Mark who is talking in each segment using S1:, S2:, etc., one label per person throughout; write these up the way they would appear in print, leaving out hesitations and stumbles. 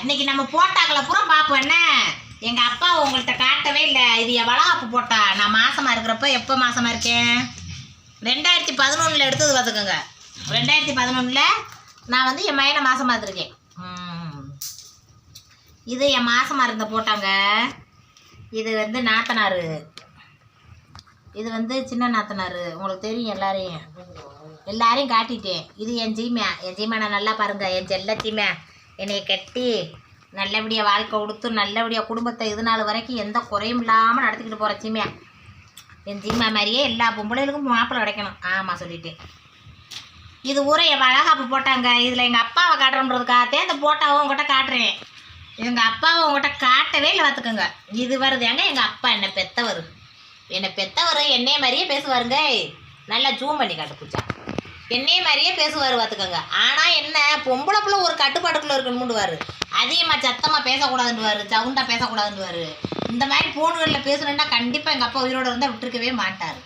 S1: இன்னைக்கு நம்ம போட்டாக்களை பூரா பார்ப்போம். என்ன எங்கள் அப்பா உங்கள்கிட்ட காட்டவே இல்லை. இது என் வளகாப்பு போட்டா. நான் மாசமாக இருக்கிறப்ப எப்போ மாசமாக இருக்கேன்? 2011 எடுத்தது பார்த்துக்கோங்க. 2011 நான் வந்து என் மையனை மாசமாக இருந்திருக்கேன். இது என் மாசமாக இருந்த போட்டாங்க. இது வந்து நாத்தனார், இது வந்து சின்ன நாத்தனார். உங்களுக்கு தெரியும், எல்லாரையும் காட்டிட்டேன். இது என் ஜீமா நான் நல்லா பாருங்கள். என் செல்ல ஜீமா என்னையை கட்டி நல்லபடியாக வாழ்க்கை கொடுத்து நல்லபடியாக குடும்பத்தை இது நாள் வரைக்கும் எந்த குறையும் இல்லாமல் நடத்திக்கிட்டு போகிற ஜீமா. என் ஜீமா மாதிரியே எல்லா பொம்பளைகளுக்கும் மாப்பிள்ளை கிடைக்கணும். ஆமாம் சொல்லிட்டேன். இது ஊரை என் வளகாப்பு போட்டாங்க. இதில் எங்கள் அப்பாவை காட்டுறன்றதுக்காகத்தே இந்த போட்டாவை உங்கள்கிட்ட காட்டுறேன். எங்கள் அப்பாவை உங்கள்கிட்ட காட்டவே இல்லை பார்த்துக்கோங்க. இது வருது ஏங்க எங்கள் அப்பா என்னை பெற்றவர் என்னைய மாதிரியே பேசுவாருங்க. நல்லா ஜூம் பண்ணி காட்டு பூச்சா. என்னைய மாதிரியே பேசுவார் பார்த்துக்கோங்க. ஆனால் என்ன பொம்பளை பிள்ளை ஒரு கட்டுப்பாட்டுக்குள்ளே இருக்கணும்னுவார். அதிகமாக சத்தமாக பேசக்கூடாதுன்னுவார், சவுண்டாக பேசக்கூடாதுன்னுவார். இந்த மாதிரி ஃபோன்களில் பேசணுன்னா கண்டிப்பாக எங்கள் அப்பா உயிரோடு இருந்தால் விட்டுருக்கவே மாட்டார்.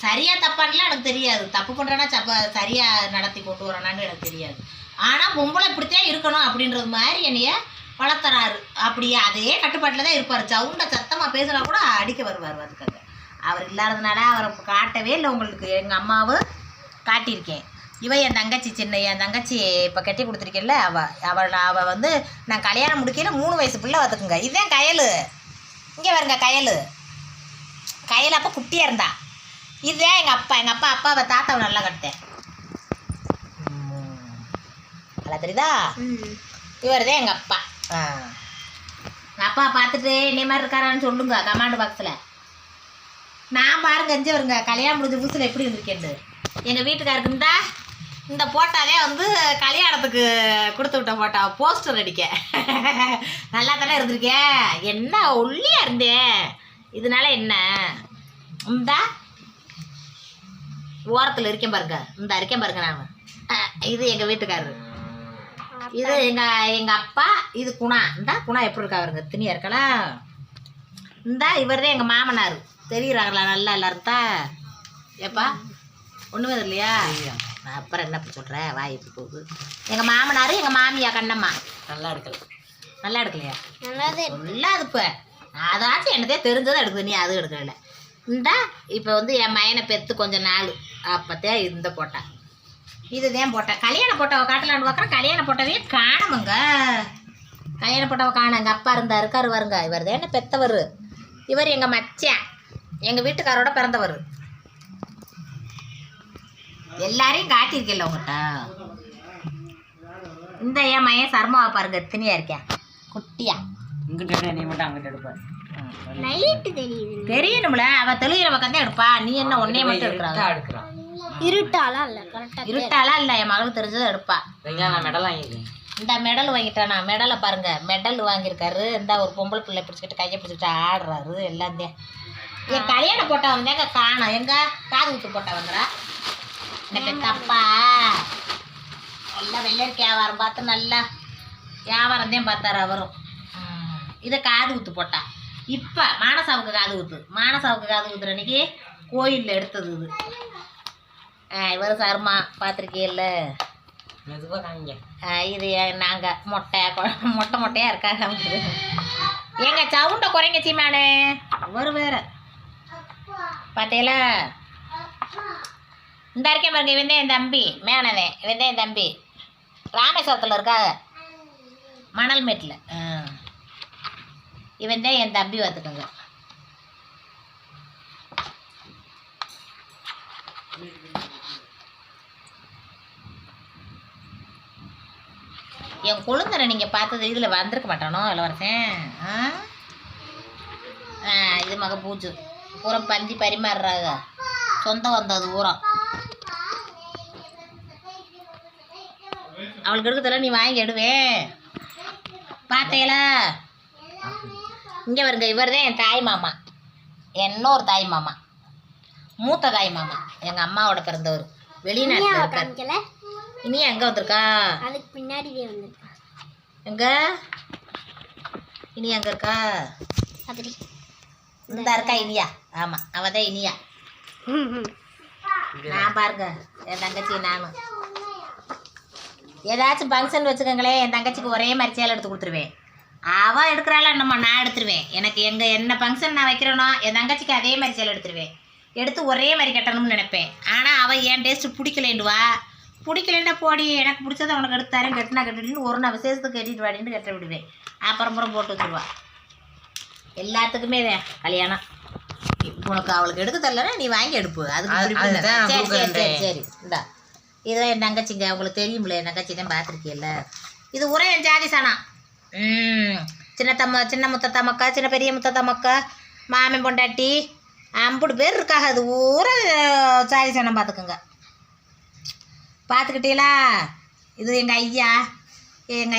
S1: சரியாக தப்பான்லாம் எனக்கு தெரியாது. தப்பு பண்ணுறேன்னா சரியாக நடத்தி கொண்டு வரேனான்னு எனக்கு தெரியாது. ஆனால் பொம்பளை இப்படித்தான் இருக்கணும் அப்படின்றது மாதிரி என்னைய வளர்த்துறாரு. அப்படியே அதே கட்டுப்பாட்டில் தான் இருப்பார். சவுண்டாக சத்தமாக பேசுனா கூட அடிக்க வருவார் பார்த்துக்கோங்க. அவர் இல்லாததுனால அவரை காட்டவே இல்லை உங்களுக்கு. எங்கள் அம்மாவை காட்டியிருக்கேன். என் தங்கச்சி என் தங்கச்சி இப்போ கட்டி கொடுத்துருக்கேன்ல, அவள் வந்து நான் கல்யாணம் முடிக்கையில் 3 வயசு பிள்ளை பார்த்துக்குங்க. இதுதான் கயல். இங்கே வருங்க கயல் அப்போ குட்டியாக இருந்தா. இதுதான் எங்கள் அப்பா அப்பாவை தாத்தாவை நல்லா கட்டேன். நல்லா தெரியுதா? இவர் தான் எங்கள் அப்பா. அப்பா பார்த்துட்டு என்னை மாதிரி இருக்காரான்னு சொல்லுங்க கமெண்ட் பாக்ஸில். நான் பாருங்க இங்கே வருங்க கல்யாணம் முடிஞ்ச புதுசில் எப்படி இருந்திருக்கேன். எங்கள் வீட்டுக்காருக்குண்டா இந்த போட்டாலே வந்து கல்யாணத்துக்கு கொடுத்து விட்ட போட்டா போஸ்டர் அடிக்க நல்லா தானே இருந்திருக்கேன். என்ன ஒல்லியாக இருந்தேன். இதனால என்ன இந்த ஓரத்தில் இருக்கேன் பாருங்க. இருக்கேன் பாருங்க. நான் இது எங்கள் வீட்டுக்காரரு, இது எங்கள் அப்பா, இது குணா. குணா எப்படி இருக்கா பாருங்க, தினியா இருக்கலாம். இவர் தான் எங்கள் மாமனார். தெரியுறாங்களா நல்லா எல்லாரும் தான்? ஏப்பா ஒன்றுமே இல்லையா? நான் அப்புறம் என்ன சொல்கிறேன், வாய் எப்படி போகுது. எங்கள் மாமனார், எங்கள் மாமியா கண்ணம்மா நல்லா எடுக்கலையா? நல்லா அது. இப்போ அதாச்சும் என்னதே தெரிஞ்சதை எடுக்குது, நீ அதுவும் எடுக்கல. இப்போ வந்து என் மயனை பெற்று கொஞ்சம் நாள் அப்போத்தே இந்த போட்டா. இதுதான் போட்டேன். கல்யாண போட்டாவை காட்டலான்னு பார்க்குறேன். கல்யாண போட்டாவே காணமுங்க. கல்யாண போட்டாவை காண. எங்கள் அப்பா இருக்காரு வருங்க. இவர் தான் என்ன பெற்றவர். இவர் எங்கள் மச்சான், எங்கள் வீட்டுக்காரோட பிறந்தவர். எல்லாரையும் காட்டியிருக்கல உங்கள்கிட்ட. இந்த என் மையன் சர்மாவை பாருங்க, எத்தனையா இருக்கேன் குட்டியா. தெரியணும்ல, அவ தெளிகிற பக்கம் தான் எடுப்பா. நீ என்ன ஒன்னே மட்டும் எடுக்கிறா? இருட்டாலாம் இல்லை, என் மகளுக்கு தெரிஞ்சதை எடுப்பா. இந்த மெடல் வாங்கிட்டானா? மெடலை பாருங்க, மெடல் வாங்கியிருக்காரு. இந்த ஒரு பொம்பளை பிள்ளை பிடிச்சிக்கிட்டு கையை பிடிச்சிக்கிட்டு ஆடுறாரு. எல்லாம் தான் என் கல்யாண போட்டா வந்தாங்க காணும். எங்க காது குத்து போட்டா வந்துடா எனக்கு தப்பா. நல்லா வெள்ளரிக்கை வியாபாரம் பார்த்து நல்லா வியாபாரம் தான் பார்த்தாரு அவரும். இதை காது குத்து போட்டா. இப்போ மானசாவுக்கு காது குத்துற அன்னைக்கு கோயிலில் எடுத்தது இது. இவர் சர்மா பார்த்துருக்கேல்ல. இது நாங்கள் மொட்டையாக இருக்காங்க. எங்க சவுண்டை குறைங்க சீமானே. ஒரு வேற பார்த்தேல. இந்த இருக்கேன் பாருங்க. இவன் தான் என் தம்பி மேனவே. இவன் தான் என் தம்பி. ராமேஸ்வரத்தில் இருக்காங்க, மணல்மேட்டில். இவன் தான் என் தம்பி பார்த்துக்கோங்க. என் கொழுந்தனை நீங்கள் பார்த்தது இதில் வந்திருக்க மாட்டானோ இளவரசன். இது மக பூஜு பூரா பந்தி பரிமாறுறாங்க. சொந்தம் வந்தது ஊரம். அவளுக்கு எடுக்கத்தெல்லாம் நீ வாங்கி எடுவேன் பார்த்தேலா. இங்கே வருங்க. இவர் தான் என் தாய் மாமா, இன்னொரு தாய் மாமா, மூத்த தாய் மாமா. எங்கள் அம்மாவோட பிறந்தவர். வெளிநாட்டில் இருக்காரு. இனி எங்கே வந்திருக்கா? அதுக்கு பின்னாடி எங்க இனி எங்கே இருக்கா? இந்த இருக்கா இனியா? ஆமாம், அவள் தான் இனியா. நான் பாருங்க என் தங்கச்சி நானும் ஏதாச்சும் ஃபங்க்ஷன் வச்சுக்கோங்களேன், என் தங்கச்சிக்கு ஒரே மாதிரி சேலை எடுத்து கொடுத்துருவேன். அவள் எடுக்கிறாள் என்னம்மா, நான் எடுத்துருவேன். எனக்கு என்ன ஃபங்க்ஷன் நான் வைக்கிறேனோ என் தங்கச்சிக்கு அதே மாதிரி சேலை எடுத்துருவேன். எடுத்து ஒரே மாதிரி கட்டணும்னு நினைப்பேன். ஆனால் அவள் என் டேஸ்ட்டு பிடிக்கலேண்டுவா. பிடிக்கலன்னா போடி, எனக்கு பிடிச்சதை அவனுக்கு எடுத்தாரேன், கட்டினா கட்டிட்டு ஒரு நான் விசேஷத்துக்கு கட்டிட்டு வாடின்னு கட்ட விடுவேன். அப்புறம் போட்டு வச்சுருவா. எல்லாத்துக்குமே கல்யாணம். உனக்கு அவளுக்கு எடுக்க தரலன்னா நீ வாங்கி எடுப்பு. அதுக்கு சரி சரி இந்தா இதுதான் என் தங்கச்சிங்க. உங்களுக்கு தெரியும்ல, என் தங்கச்சி தான் பார்த்துருக்கீல்ல. இது ஒரே என் ஜாதி சாணம். சின்ன முத்தத்தம்மக்கா, சின்ன பெரிய முத்தத்தம்மக்கா, மாமன் பொண்டாட்டி, 50 பேர் இருக்காங்க. அது ஊரே ஜாதி சாணம். பார்த்துக்குங்க. பார்த்துக்கிட்டீங்களா? இது எங்கள்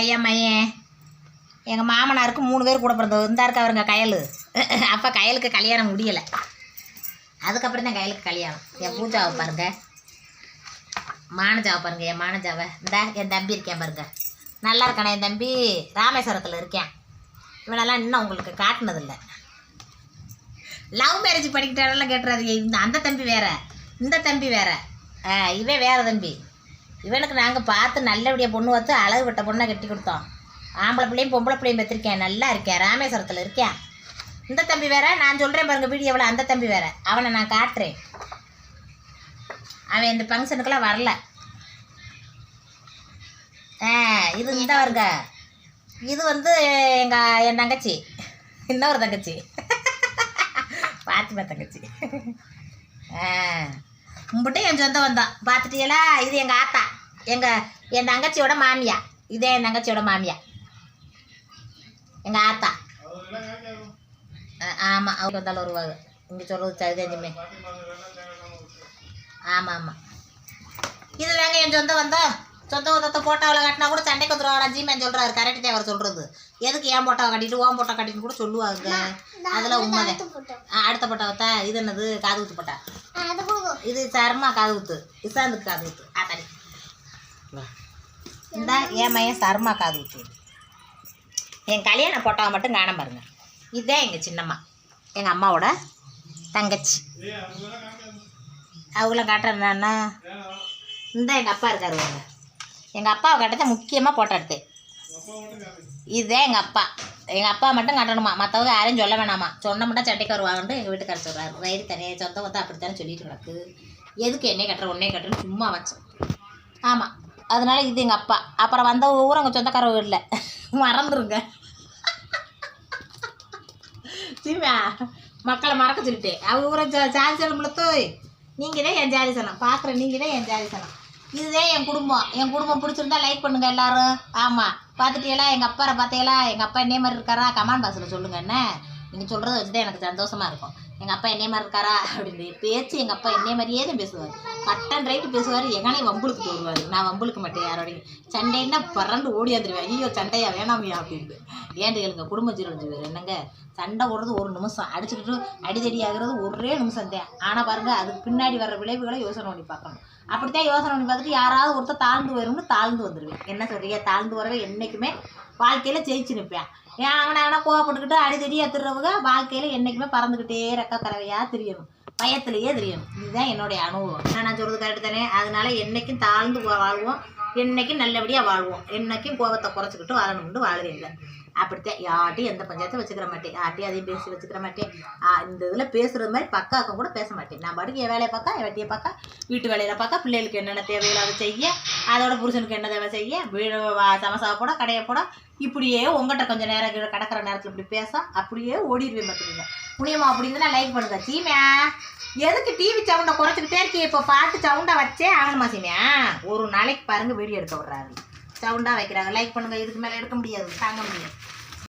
S1: ஐயா மையன். எங்கள் மாமனாருக்கு 3 பேர் கூட பிறந்தது. இந்த இருக்கா அவருங்க கயல். அப்போ கயலுக்கு கல்யாணம் முடியலை. அதுக்கப்புறம் தான் கயலுக்கு கல்யாணம். என் பூஜாவை பாருங்க, மானஜாவை பாருங்க, என் மானஜாவை. என் தம்பி இருக்கேன் பாருங்க, நல்லா இருக்கானே என் தம்பி. ராமேஸ்வரத்தில் இருக்கேன். இவனெல்லாம் இன்னும் உங்களுக்கு காட்டினதில்லை. Love marriage படிக்கிட்டாரெல்லாம் கேட்டுறாதீங்க. அந்த தம்பி வேற, இந்த தம்பி வேற. இவன் வேற தம்பி. இவனுக்கு நாங்கள் பார்த்து நல்லபடியாக பொண்ணு வச்சு அழகு விட்ட பொண்ணை கட்டி கொடுத்தோம். ஆம்பளை பிள்ளையும் பொம்பளை பிள்ளையும் பெற்றிருக்கேன். நல்லா இருக்கேன், ராமேஸ்வரத்தில் இருக்கேன். இந்த தம்பி வேற, நான் சொல்கிறேன் பாருங்க வீடியோவில். அந்த தம்பி வேற, அவனை நான் காட்டுறேன். அவன் இந்த ஃபங்க்ஷனுக்கெல்லாம் வரல. இது இந்த வருங்க, இது வந்து என் தங்கச்சி, இன்னொரு தங்கச்சி, பாத்திமா தங்கச்சி. கும்பிட்டு என் சொந்தம் வந்தோம். பார்த்துட்டீங்களா? இது எங்கள் ஆத்தா, என் தங்கச்சியோட மாமியா. இதே என் தங்கச்சியோட மாமியா, எங்கள் ஆத்தா. ஆமாம், அவருக்கு வந்தாலும் வருவாங்க. இங்கே சொல்கிறது சரிதாஞ்சுமே. ஆமாம் ஆமாம், இது தாங்க என் சொந்த வந்தத்தை போட்டோவில் கட்டினா கூட சண்டைக்கு வந்துடுவாங்க. ஜிமேன் சொல்கிறாரு, கரெக்டு தான் அவர் சொல்கிறது. எதுக்கு ஏன் போட்டோவை கட்டிட்டு ஓம் போட்டோ கட்டின்னு கூட சொல்லுவாங்க. அதில் உண்மைதான். அடுத்த போட்டோவத்தா இது என்னது, காது ஊத்து போட்டா. இது சர்மா காது ஊத்து, இசாந்துக்கு காது ஊத்து. ஆத்தாடி இந்த என் மையன் சர்மா காது ஊத்து. என் கல்யாணம் போட்டோவை மட்டும் காண பாருங்க. இதுதான் எங்கள் சின்னம்மா, எங்கள் அம்மாவோட தங்கச்சி. அவங்களாம் காட்டுறேன்னா இந்த எங்கள் அப்பா இருக்காரு. எங்கள் அப்பாவை காட்டதான் முக்கியமாக போட்டோ எடுத்தேன். இதுதான் எங்கள் அப்பா மட்டும் காட்டணுமா, மற்றவங்க யாரையும் சொல்ல வேணாமா. சொன்ன மட்டும் சட்டைக்கு வருவாங்கன்ட்டு எங்கள் வீட்டுக்கார சொல்கிறாரு. வயிறு தனியாக சொந்த வந்து அப்படித்தானே சொல்லிட்டு கிடக்கு. எதுக்கு என்னை கட்டுற ஒன்னே கட்டுறன்னு சும்மா வச்சேன். ஆமாம், அதனால இது எங்கள் அப்பா. அப்புறம் வந்த ஊர் அங்கே சொந்தக்கார இல்லை, மறந்துருங்க. சரியா, மக்களை மறக்க சொல்லிட்டேன். அவங்க ஊரை ஜாதி சனம்லத்தோய். நீங்கள் தான் என் ஜாதி சனம் பார்க்குற, நீங்கள் தான் என் ஜாதி சனம். இதுதான் என் குடும்பம் பிடிச்சிருந்தா லைக் பண்ணுங்கள் எல்லோரும். ஆமாம், பார்த்துட்டீங்களா? எங்கள் அப்பாரை பார்த்தீங்களா? எங்கள் அப்பா என்னே மாதிரி இருக்காரா? கமெண்ட் பாக்ஸில் சொல்லுங்கள். என்ன நீங்கள் சொல்கிறத வச்சு தான் எனக்கு சந்தோஷமாக இருக்கும். எங்கள் அப்பா என்னே மாதிரி இருக்காரா அப்படின்னு பேச்சு. எங்கள் அப்பா என்னே மாதிரியே தான் பேசுவார். கட்டன் ரைட்டு பேசுவார். எங்கனே வம்புளுக்கு தோடுவார். நான் வம்புளுக்கு மாட்டேன் யாரோடையும். சண்டைன்னா பறந்து ஓடியாந்துருவேன். ஐயோ சண்டையா வேணாமையா அப்படின்ட்டு. ஏன்ட்டு கேளுங்க, குடும்ப ஜீரணிச்சு வேறு என்னங்க. சண்டை ஓடுறது 1 நிமிஷம், அடிச்சுக்கிட்டு அடிதடி ஆகுறது ஒரே நிமிஷம் தான். ஆனால் பாருங்கள், அதுக்கு பின்னாடி வர்ற விளைவுகளை யோசனை பண்ணி பார்க்கணும். அப்படித்தான் யோசனை பண்ணி பார்த்துட்டு யாராவது ஒருத்தர் தாழ்ந்து வரும்னு தாழ்ந்து வந்துடுவேன். என்ன சொல்கிறீங்க? தாழ்ந்து வரவே என்றைக்குமே வாழ்க்கையில் ஜெயிச்சு நிற்பேன். ஏன் அவனை கோவப்பட்டுக்கிட்டு அடிதடியாக திடுறவங்க வாழ்க்கையில் என்றைக்குமே பறந்துக்கிட்டே ரெக்க கறவையாக தெரியணும், பயத்திலேயே தெரியணும். இதுதான் என்னுடைய அனுபவம். நான் சொல்கிறது கரெக்டு தானே? அதனால என்றைக்கும் தாழ்ந்து வாழ்வோம், என்றைக்கும் நல்லபடியாக வாழ்வோம், என்றைக்கும் கோபத்தை குறைச்சிக்கிட்டு வாழணும்னு வாழ்றீங்க. அப்படித்தான். யார்ட்டையும் எந்த பஞ்சாயத்தும் வச்சுக்கிற மாட்டேன். யார்ட்டையும் அதையும் பேசி வச்சுக்கிற மாட்டேன். இந்த இதில் பேசுகிறது மாதிரி பக்காக்கம் கூட பேச மாட்டேன். நான் பாட்டுக்கு என் வேலையை பார்க்க, என் வெட்டியை பார்க்க, வீட்டு வேலையில் பார்க்க, பிள்ளைகளுக்கு என்னென்ன தேவையில்லை அதை செய்ய, அதோட புருஷனுக்கு என்ன தேவை செய்ய, வீடு சமசாவை போட, கடையை போட, இப்படியே உங்கள்கிட்ட கொஞ்சம் நேரம் கிடக்கிற நேரத்தில் இப்படி பேச அப்படியே ஓடிடுவேன். பார்த்துக்கோங்க. புனியமா அப்படின்னா லைக் பண்ணுங்க. சீமையா எதுக்கு டிவி சவுண்டை குறைச்சிக்கிட்டே இருக்கே? இப்போ பாட்டு சவுண்டை வச்சே ஆகணுமா? சீமையா ஒரு நாளைக்கு பாருங்கள் வீடியோ எடுக்க விட்றாரு, சவுண்டாக வைக்கிறாங்க. லைக் பண்ணுங்கள். இதுக்கு மேலே எடுக்க முடியாது, தாங்க முடியாது.